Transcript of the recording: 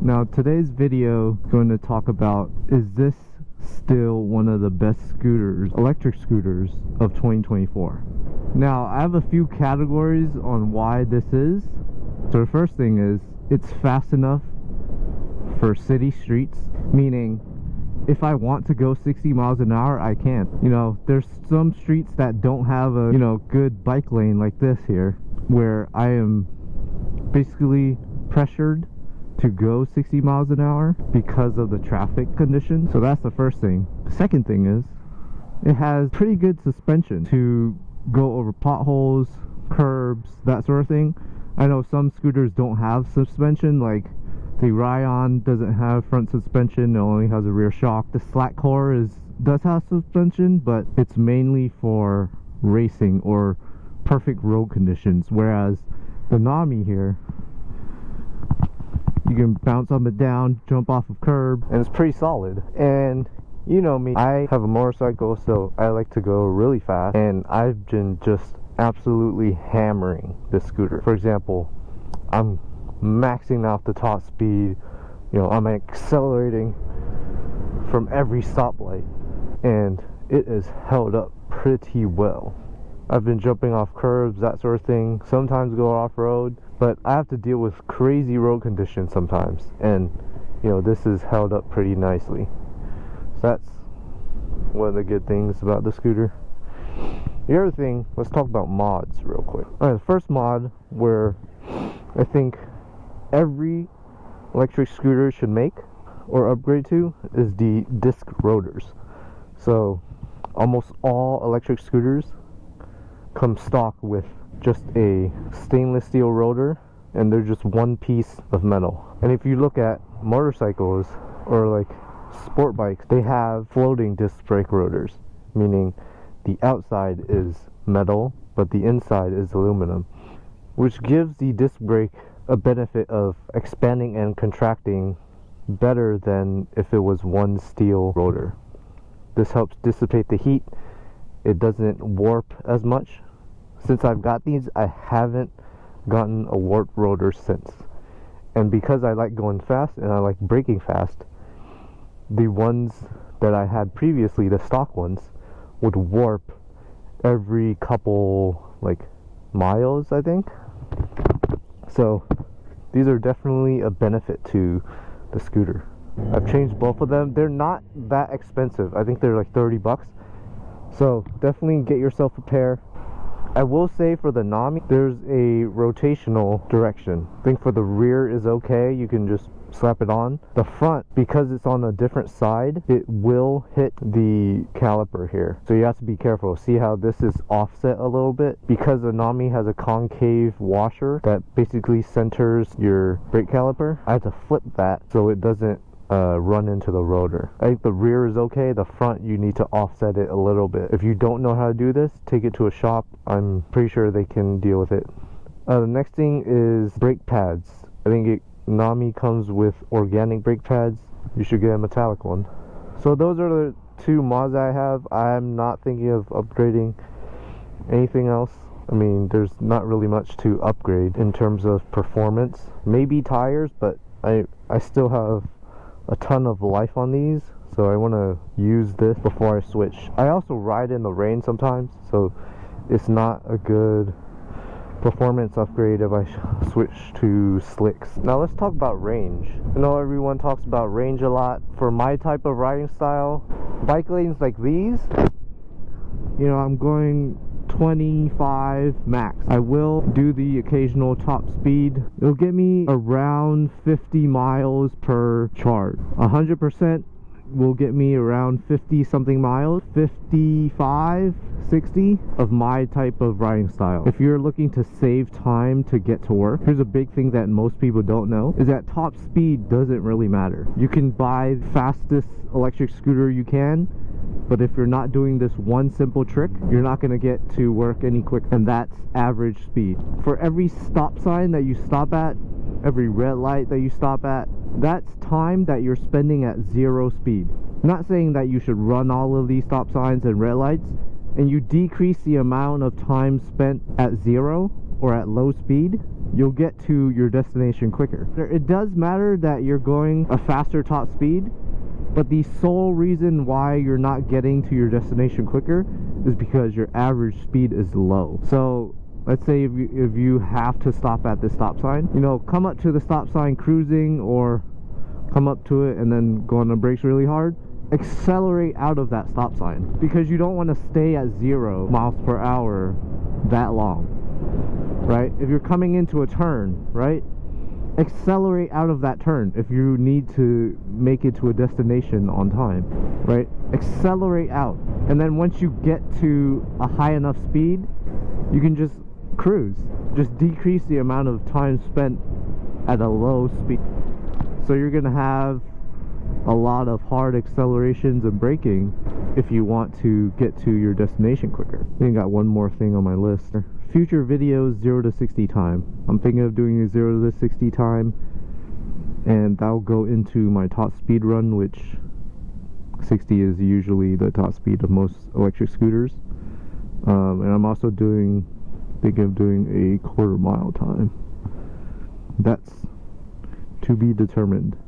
Now today's video is going to talk about, is this still one of the best scooters, electric scooters of 2024? Now I have a few categories on why this is. So the first thing is, it's fast enough for city streets, meaning if I want to go 60 miles an hour, I can. You know, there's some streets that don't have a, good bike lane like this here, where I am basically pressured to go 60 miles an hour because of the traffic conditions. So that's the first thing. Second thing is, it has pretty good suspension to go over potholes, curbs, that sort of thing. I know some scooters don't have suspension, like the Ryan doesn't have front suspension, it only has a rear shock. The Slack Core does have suspension, but it's mainly for racing or perfect road conditions, whereas the Nami here, you can bounce up and down, jump off of curb, and it's pretty solid. And you know me, I have a motorcycle, so I like to go really fast, and I've been just absolutely hammering this scooter. For example, I'm maxing out the top speed, I'm accelerating from every stoplight, and it is held up pretty well. I've been jumping off curbs, that sort of thing, sometimes go off-road, but I have to deal with crazy road conditions sometimes, and this is held up pretty nicely. So that's one of the good things about the scooter. The other thing, let's talk about mods real quick. Alright, the first mod where I think every electric scooter should make or upgrade to is the disc rotors. So almost all electric scooters come stock with just a stainless steel rotor, and they're just one piece of metal. And if you look at motorcycles or like sport bikes, they have floating disc brake rotors, meaning the outside is metal but the inside is aluminum, which gives the disc brake a benefit of expanding and contracting better than if it was one steel rotor. This helps dissipate the heat. It doesn't warp as much. Since I've got these, I haven't gotten a warped rotor since. And because I like going fast and I like braking fast, the ones that I had previously, the stock ones, would warp every couple miles, I think. So these are definitely a benefit to the scooter. I've changed both of them. They're not that expensive. I think they're like 30 bucks. So definitely get yourself a pair. I will say for the Nami, there's a rotational direction. I think for the rear is okay. You can just slap it on. The front, because it's on a different side, it will hit the caliper here. So you have to be careful. See how this is offset a little bit? Because the Nami has a concave washer that basically centers your brake caliper, I have to flip that so it doesn't run into the rotor. I think the rear is okay. The front, you need to offset it a little bit. If you don't know how to do this, take it to a shop. I'm pretty sure they can deal with it. The next thing is brake pads. I think Nami comes with organic brake pads. You should get a metallic one. So those are the two mods I have. I'm not thinking of upgrading anything else. I mean, there's not really much to upgrade in terms of performance. Maybe tires, but I still have a ton of life on these, so I want to use this before I switch. I also ride in the rain sometimes, so it's not a good performance upgrade if I switch to slicks. Now let's talk about range. I know everyone talks about range a lot. For my type of riding style, bike lanes like these, I'm going 25 max. I will do the occasional top speed. It'll get me around 50 miles per charge. 100% will get me around 50 something miles, 55, 60 of my type of riding style. If you're looking to save time to get to work, here's a big thing that most people don't know, is that top speed doesn't really matter. You can buy the fastest electric scooter you can, but if you're not doing this one simple trick, you're not going to get to work any quicker, and that's average speed. For every stop sign that you stop at, every red light that you stop at, that's time that you're spending at 0 speed. I'm not saying that you should run all of these stop signs and red lights, and you decrease the amount of time spent at 0, or at low speed, you'll get to your destination quicker. It does matter that you're going a faster top speed, but the sole reason why you're not getting to your destination quicker is because your average speed is low. So let's say if you have to stop at this stop sign, you know, come up to the stop sign cruising, or come up to it and then go on the brakes really hard. Accelerate out of that stop sign, because you don't want to stay at 0 miles per hour that long, right? If you're coming into a turn, right, accelerate out of that turn if you need to make it to a destination on time, right? Accelerate out, and then once you get to a high enough speed, you can just cruise. Just decrease the amount of time spent at a low speed. So you're gonna have a lot of hard accelerations and braking if you want to get to your destination quicker. I got one more thing on my list. Future videos, 0 to 60 time. I'm thinking of doing a 0 to 60 time, and that'll go into my top speed run, which 60 is usually the top speed of most electric scooters. And I'm also thinking of doing a quarter mile time. That's to be determined.